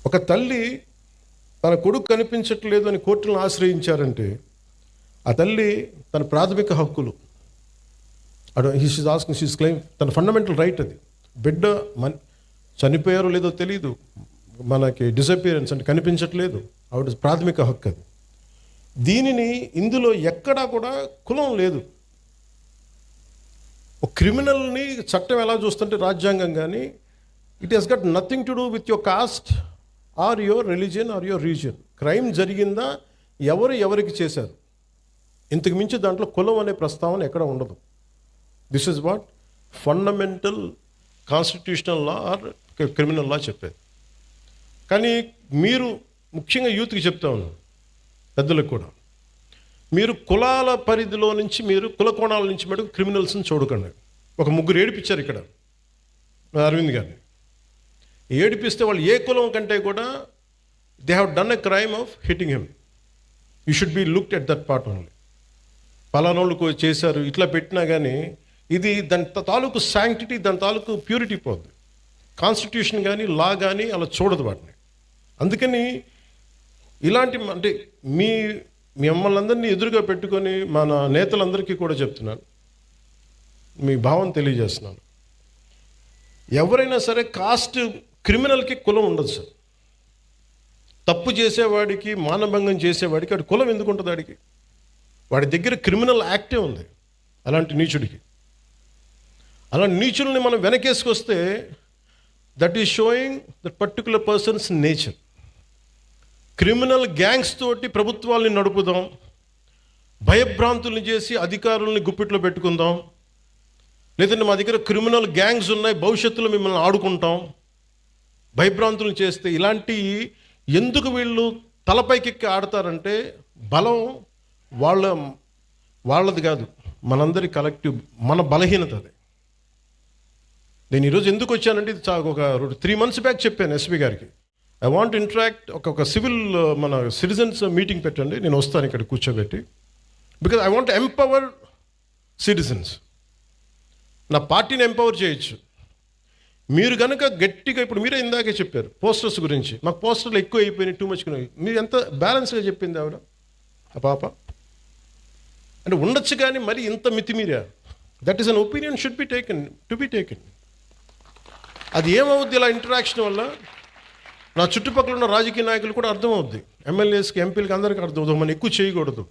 ఒక తల్లి తన కొడుకు కనిపించట్లేదు అని కోర్టులను ఆశ్రయించారంటే ఆ తల్లి తన ప్రాథమిక హక్కులు షీస్ క్లెయిమ్ తన ఫండమెంటల్ రైట్ అది. బిడ్డ చనిపోయారో లేదో తెలియదు, మనకి డిసపియరెన్స్ అంటే కనిపించట్లేదు, ఆవిడ ప్రాథమిక హక్కు అది. దీనిని ఇందులో ఎక్కడా కూడా కులం లేదు. ఒక క్రిమినల్ని చట్టం ఎలా చూస్తుంటే రాజ్యాంగం కానీ it has got nothing to do with your caste or your religion or your region. Crime జరిగిందా, ఎవరికి చేశారు, ఇంతకు మించి దాంట్లో కులం అనే ప్రస్తావన ఎక్కడ ఉండదు. This is what fundamental constitutional law or criminal law చెప్పేది. కానీ మీరు ముఖ్యంగా యూత్కి చెప్తా ఉన్నాను, పెద్దలకు కూడా, మీరు కులాల పరిధిలో నుంచి మీరు కుల కోణాల నుంచి మటుకు క్రిమినల్స్ని చూడకండి. ఒక ముగ్గురు ఏడిపించారు ఇక్కడ అరవింద్ గారిని. ఏడిపిస్తే వాళ్ళు ఏ కులం కంటే కూడా they have done a crime of hitting him. You should be looked at that part only. పలానోళ్ళు చేశారు ఇట్లా పెట్టినా కానీ ఇది దాని తాలూకు శాంక్టిటీ, దాని తాలూకు ప్యూరిటీ పోద్ది. కాన్స్టిట్యూషన్ కానీ లా కానీ అలా చూడదు వాటిని. అందుకని ఇలాంటి అంటే మిమ్మల్ని అందరినీ ఎదురుగా పెట్టుకొని మన నేతలందరికీ కూడా చెప్తున్నాను, మీ భావం తెలియజేస్తున్నాను. ఎవరైనా సరే కాస్ట్ క్రిమినల్కి కులం ఉండదు సార్. తప్పు చేసేవాడికి, మానభంగం చేసేవాడికి వాడి కులం ఎందుకు ఉంటుంది? వాడి దగ్గర క్రిమినల్ యాక్టే ఉంది. అలాంటి నీచుడికి, అలాంటి నీచుల్ని మనం వెనకేసుకొస్తే that is showing that particular persons nature. Criminal gangs తోటి ప్రభుత్వాల్ని నడుపుదాం, భయభ్రాంతుల్ని చేసి అధికారుల్ని గుప్పిట్లో పెట్టుకుందాం, లేదంటే మా దగ్గర క్రిమినల్ గ్యాంగ్స్ ఉన్నాయి, భవిష్యత్తులో మిమ్మల్ని ఆడుకుంటాం, భయభ్రాంతులను చేస్తే ఇలాంటి ఎందుకు వీళ్ళు తలపైకెక్కి ఆడతారంటే బలం వాళ్ళది కాదు, మనందరి కలెక్టివ్, మన బలహీనత అది. నేను ఈరోజు ఎందుకు వచ్చానంటే ఇది ఒక 3 months బ్యాక్ చెప్పాను ఎస్పీ గారికి, ఐ వాంట్ ఇంటరాక్ట్, ఒక సివిల్ మన సిటిజన్స్ మీటింగ్ పెట్టండి, నేను వస్తాను ఇక్కడ కూర్చోబెట్టి, because I want empower citizens. నా పార్టీని ఎంపవర్ చేయొచ్చు. మీరు కనుక గట్టిగా, ఇప్పుడు మీరే ఇందాకే చెప్పారు పోస్టర్స్ గురించి, మాకు పోస్టర్లు ఎక్కువ అయిపోయినాయి, టూ మచ్. మీరు ఎంత బ్యాలెన్స్గా చెప్పింది ఆవిడ, ఆ పాప. అంటే ఉండొచ్చు కానీ మరి ఇంత మితిమీరా, that is an opinion should be taken, to be taken. అది ఏమవుద్ది ఇలా ఇంటరాక్షన్ వల్ల? నా చుట్టుపక్కల ఉన్న రాజకీయ నాయకులు కూడా అర్థమవుద్ది, ఎమ్మెల్యేస్కి, ఎంపీలకి, అందరికీ అర్థమవుతుంది, మనం ఎక్కువ చేయకూడదు.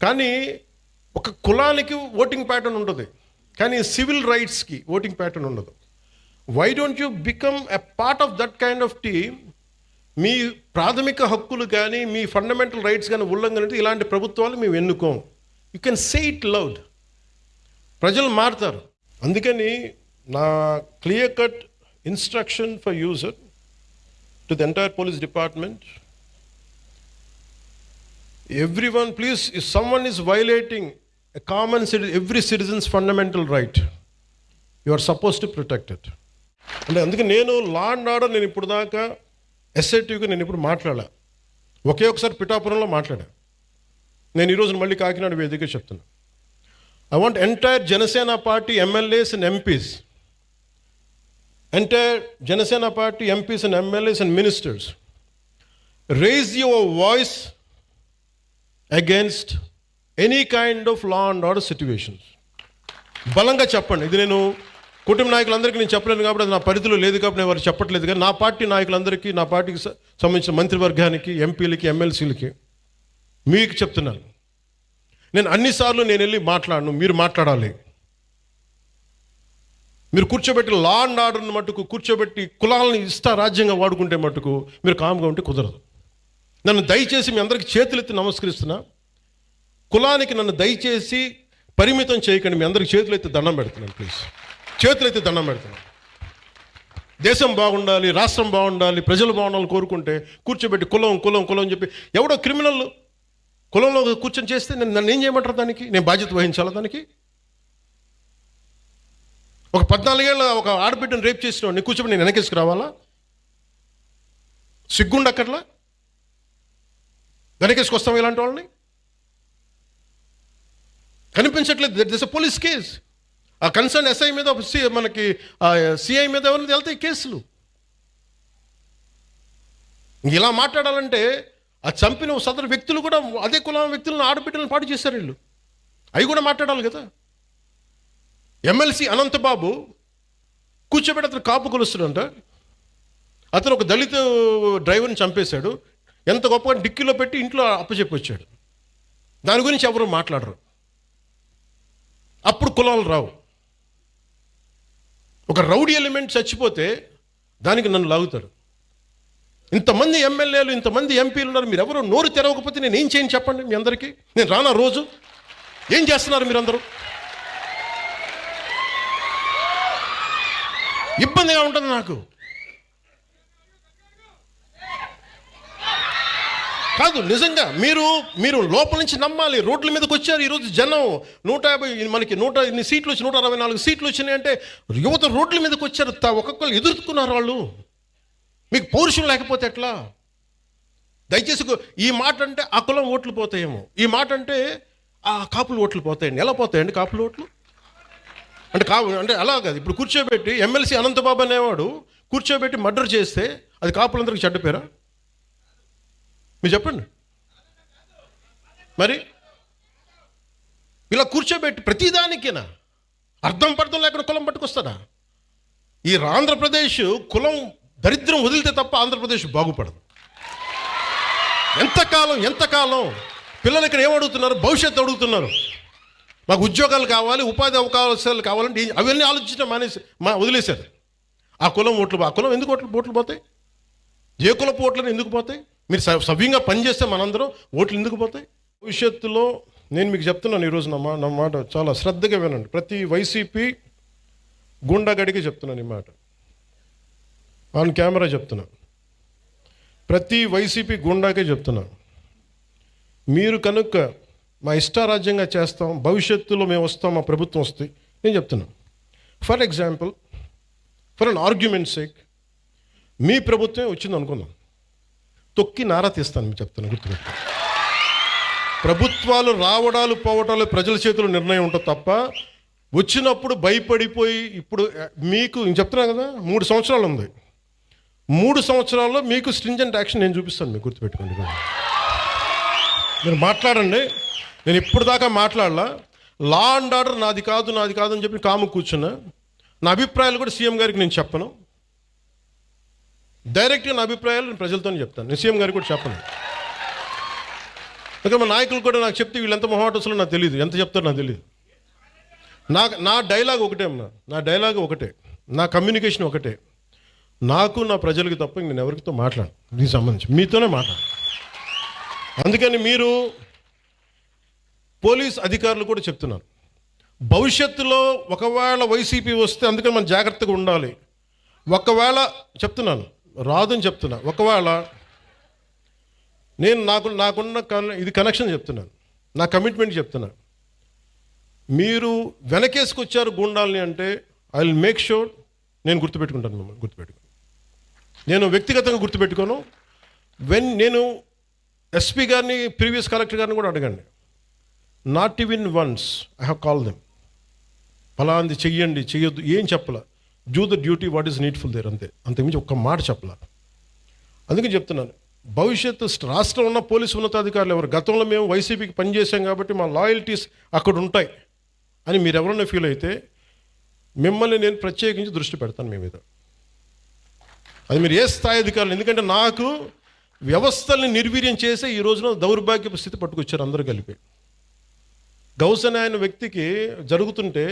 కానీ ఒక కులానికి ఓటింగ్ ప్యాటర్న్ ఉంటుంది, కానీ సివిల్ రైట్స్కి ఓటింగ్ ప్యాటర్న్ ఉండదు. Why don't you become a part of that kind of team? మీ ప్రాథమిక హక్కులు కానీ మీ ఫండమెంటల్ రైట్స్ కానీ ఉల్లంఘన అంటే ఇలాంటి ప్రభుత్వాలు మేము ఎన్నుకోం. You can say it loud, ప్రజలు మారుతారు. అందుకని నా clear cut instruction for user to the entire police department, everyone please, if someone is violating a common every citizen's fundamental right, you are supposed to protect it. అంటే అందుకే నేను law and order, నేను ఇప్పుడు దాకా ఎస్ఐటీగా నేను ఇప్పుడు మాట్లాడా, ఒకసారి పిఠాపురంలో మాట్లాడా. నేను ఈరోజు మళ్ళీ కాకినాడ వేదికగా చెప్తున్నా, I want entire Janasena party MLAs and MPs, entire Janasena party MPs and MLAs and ministers, raise your voice against any kind of law and order situations. బలంగా చెప్పండి. ఇది నేను కుటుంబ నాయకులందరికీ నేను చెప్పలేను కాబట్టి, అది నా పరిధిలో లేదు కాబట్టి నేను వారు చెప్పట్లేదు. కానీ నా పార్టీ నాయకులందరికీ, నా పార్టీకి సంబంధించిన మంత్రివర్గానికి, ఎంపీలకి, ఎమ్మెల్సీలకి మీకు చెప్తున్నాను, నేను అన్నిసార్లు నేను వెళ్ళి మాట్లాడను, మీరు మాట్లాడాలి. మీరు కూర్చోబెట్టి లా అండ్ ఆర్డర్ని మట్టుకు కూర్చోబెట్టి కులాలను రాజ్యంగా వాడుకుంటే మట్టుకు మీరు కామ్గా ఉంటే కుదరదు. నన్ను దయచేసి మీ అందరికీ చేతులెత్తి నమస్కరిస్తున్నా, కులానికి నన్ను దయచేసి పరిమితం చేయకండి. మీ అందరికి చేతులెత్తి దండం పెడుతున్నాను, ప్లీజ్ చేతులెత్తి దండం పెడుతున్నాను. దేశం బాగుండాలి, రాష్ట్రం బాగుండాలి, ప్రజలు బాగుండాలని కోరుకుంటే కూర్చోబెట్టి కులం కులం కులం అని చెప్పి ఎవడో క్రిమినల్ కులంలో కూర్చొని చేస్తే నన్ను ఏం చేయమంటారు? దానికి నేను బాధ్యత వహించాలా? దానికి ఒక 14 ఏళ్ళ ఒక ఆడబిడ్డను రేప్ చేసిన వాడిని కూర్చోబెట్టి నేను వెనకేసుకు రావాలా? సిగ్గుండక్కర్లా? వెనకేసుకొస్తాం ఇలాంటి వాళ్ళని? కనిపించట్లేదు. This a police case. ఆ కన్సర్న్ ఎస్ఐ మీద, మనకి సిఐ మీద ఎవరిని వెళ్తాయి కేసులు. ఇలా మాట్లాడాలంటే ఆ చంపిన సదరు వ్యక్తులు కూడా అదే కులం వ్యక్తులను ఆడబిడ్డలను పాడు చేశారు వీళ్ళు. అవి కూడా మాట్లాడాలి కదా. ఎమ్మెల్సీ అనంతబాబు కూర్చోబెట్టి అతను కాపు కొలుస్తాడంట. అతను ఒక దళిత డ్రైవర్ని చంపేశాడు. ఎంత గొప్పగా డిక్కీలో పెట్టి ఇంట్లో అప్పచెప్పి వచ్చాడు. దాని గురించి ఎవరు మాట్లాడరు. అప్పుడు కులాలు రావు. ఒక రౌడీ ఎలిమెంట్ చచ్చిపోతే దానికి నన్ను లాగుతాడు. ఇంతమంది ఎమ్మెల్యేలు, ఇంతమంది ఎంపీలు ఉన్నారు, మీరు ఎవరు నోరు తెరవకపోతే నేను ఏం చేయను చెప్పండి మీ అందరికీ? నేను రానా రోజు? ఏం చేస్తున్నారు మీరందరూ? ఇబ్బందిగా ఉంటుంది నాకు. కాదు, నిజంగా మీరు లోపల నుంచి నమ్మాలి. రోడ్ల మీదకి వచ్చారు ఈరోజు జనం. 150 మనకి 100 సీట్లు వచ్చి 164 సీట్లు వచ్చినాయి అంటే యువత రోడ్ల మీదకి వచ్చారు. ఒక్కొక్కరు ఎదుర్కొన్నారు వాళ్ళు. మీకు పౌరుషం లేకపోతే ఎట్లా? దయచేసి ఈ మాట అంటే ఆ కులం ఓట్లు పోతాయేమో, ఈ మాట అంటే ఆ కాపులు ఓట్లు పోతాయండి. ఎలా పోతాయండి కాపులు ఓట్లు? అంటే అలా కాదు. ఇప్పుడు కూర్చోబెట్టి ఎమ్మెల్సీ అనంతబాబు అనేవాడు కూర్చోబెట్టి మర్డర్ చేస్తే అది కాపులందరికీ చెడ్డ పేరా? మీరు చెప్పండి. మరి ఇలా కూర్చోబెట్టి ప్రతిదానికేనా అర్థం పర్థం లేకుండా కులం పట్టుకొస్తాడా? ఈ ఆంధ్రప్రదేశ్ కులం దరిద్రం వదిలితే తప్ప ఆంధ్రప్రదేశ్ బాగుపడదు. ఎంతకాలం పిల్లలు ఇక్కడ ఏమడుగుతున్నారు? భవిష్యత్తు అడుగుతున్నారు. మాకు ఉద్యోగాలు కావాలి, ఉపాధి అవకాశాలు కావాలంటే అవన్నీ ఆలోచించడం వదిలేశారు. ఆ కులం ఎందుకు ఓట్లు పోతాయి? ఏ కులపు ఓట్లను ఎందుకు పోతాయి? మీరు సవ్యంగా పనిచేస్తే మనందరం ఓట్లు ఎందుకు పోతాయి? భవిష్యత్తులో నేను మీకు చెప్తున్నాను ఈరోజు నా మాట చాలా శ్రద్ధగా వినండి. ప్రతి వైసీపీ గుండాగడికి చెప్తున్నాను ఈ మాట, ఆన్ కెమెరా చెప్తున్నా. ప్రతి వైసీపీ గుండాకే చెప్తున్నా, మీరు కనుక మా ఇష్టారాజ్యంగా చేస్తాం, భవిష్యత్తులో మేము వస్తాం, మా ప్రభుత్వం వస్తుంది, నేను చెప్తున్నా. For example, for an argument sake, మీ ప్రభుత్వమే వచ్చింది అనుకుందాం, తొక్కి నారా తీస్తాను. మీకు చెప్తాను, గుర్తుపెట్టు. ప్రభుత్వాలు రావడాలు పోవటాలు ప్రజల చేతుల్లో నిర్ణయం ఉంటుంది తప్ప వచ్చినప్పుడు భయపడిపోయి, ఇప్పుడు మీకు చెప్తున్నా కదా 3 సంవత్సరాలు ఉంది, 3 సంవత్సరాల్లో మీకు స్ట్రింజెంట్ యాక్షన్ నేను చూపిస్తాను. మీకు గుర్తుపెట్టుకోండి. మీరు మాట్లాడండి. నేను ఇప్పుడు దాకా మాట్లాడలా. లా అండ్ ఆర్డర్ నాది కాదు అని చెప్పి కాము కూర్చున్నా. నా అభిప్రాయాలు కూడా సీఎం గారికి నేను చెప్పను. డైరెక్ట్గా నా అభిప్రాయాలు నేను ప్రజలతోనే చెప్తాను. నేను సీఎం గారికి కూడా చెప్పను. ఇంకా మా నాయకులు కూడా నాకు చెప్తే వీళ్ళు ఎంత మొహాటసులో నాకు తెలియదు, ఎంత చెప్తారో నాకు తెలియదు. నా డైలాగ్ ఒకటే అమ్మా, నా డైలాగ్ ఒకటే, నా కమ్యూనికేషన్ ఒకటే. నాకు నా ప్రజలకి తప్ప నేను ఎవరితో మాట్లాడు, దీనికి సంబంధించి మీతోనే మాట్లాడు. అందుకని మీరు పోలీస్ అధికారులు కూడా చెప్తున్నారు, భవిష్యత్తులో ఒకవేళ వైసీపీ వస్తే అందుకని మనం జాగ్రత్తగా ఉండాలి. ఒకవేళ చెప్తున్నాను, రాదని చెప్తున్నా, ఒకవేళ నేను నాకున్న ఇది కనెక్షన్ చెప్తున్నాను, నా కమిట్మెంట్ చెప్తున్నాను. మీరు వెనకేసుకొచ్చారు గూండాల్ని అంటే ఐ విల్ మేక్ షూర్ నేను గుర్తుపెట్టుకుంటాను. మిమ్మల్ని గుర్తుపెట్టుకుని నేను వ్యక్తిగతంగా గుర్తుపెట్టుకోను. నేను ఎస్పీ గారిని, ప్రీవియస్ కలెక్టర్ గారిని కూడా అడగండి. Not even once I have call them. ఫలాంది చెయ్యండి, చెయ్యొద్దు ఏం చెప్పలా. Do the duty what is needful there, అంతకుమించి ఒక్క మాట చెప్పలా. అందుకని చెప్తున్నాను, భవిష్యత్తు రాష్ట్రంలో ఉన్న పోలీసు ఉన్నతాధికారులు ఎవరు, గతంలో మేము వైసీపీకి పనిచేసాం కాబట్టి మా లాయల్టీస్ అక్కడ ఉంటాయి అని మీరు ఎవరన్నా ఫీల్ అయితే మిమ్మల్ని నేను ప్రత్యేకించి దృష్టి పెడతాను మీ మీద. అది మీరు ఏ స్థాయి అధికారులు, ఎందుకంటే నాకు వ్యవస్థల్ని నిర్వీర్యం చేసే ఈ రోజున దౌర్భాగ్యపు స్థితి పట్టుకొచ్చారు అందరూ కలిపి. గౌసన్ అనే వ్యక్తికి జరుగుతుంటే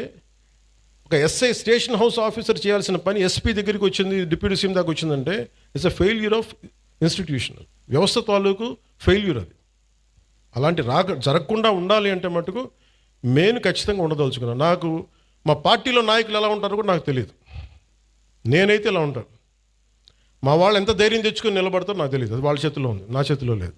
ఒక ఎస్ఐ స్టేషన్ హౌస్ ఆఫీసర్ చేయాల్సిన పని ఎస్పీ దగ్గరికి వచ్చింది, డిప్యూటీ సీఎం దాకా వచ్చిందంటే it's a failure of institutional వ్యవస్థ తాలూకు ఫెయిల్యూర్ అది. అలాంటి జరగకుండా ఉండాలి అంటే మటుకు నేను ఖచ్చితంగా ఉండదలుచుకున్నాను. నాకు మా పార్టీలో నాయకులు ఎలా ఉంటారో కూడా నాకు తెలియదు. నేనైతే ఇలా ఉంటాను. మా వాళ్ళు ఎంత ధైర్యం తెచ్చుకొని నిలబడతారో నాకు తెలియదు. అది వాళ్ళ చేతిలో ఉంది, నా చేతిలో లేదు.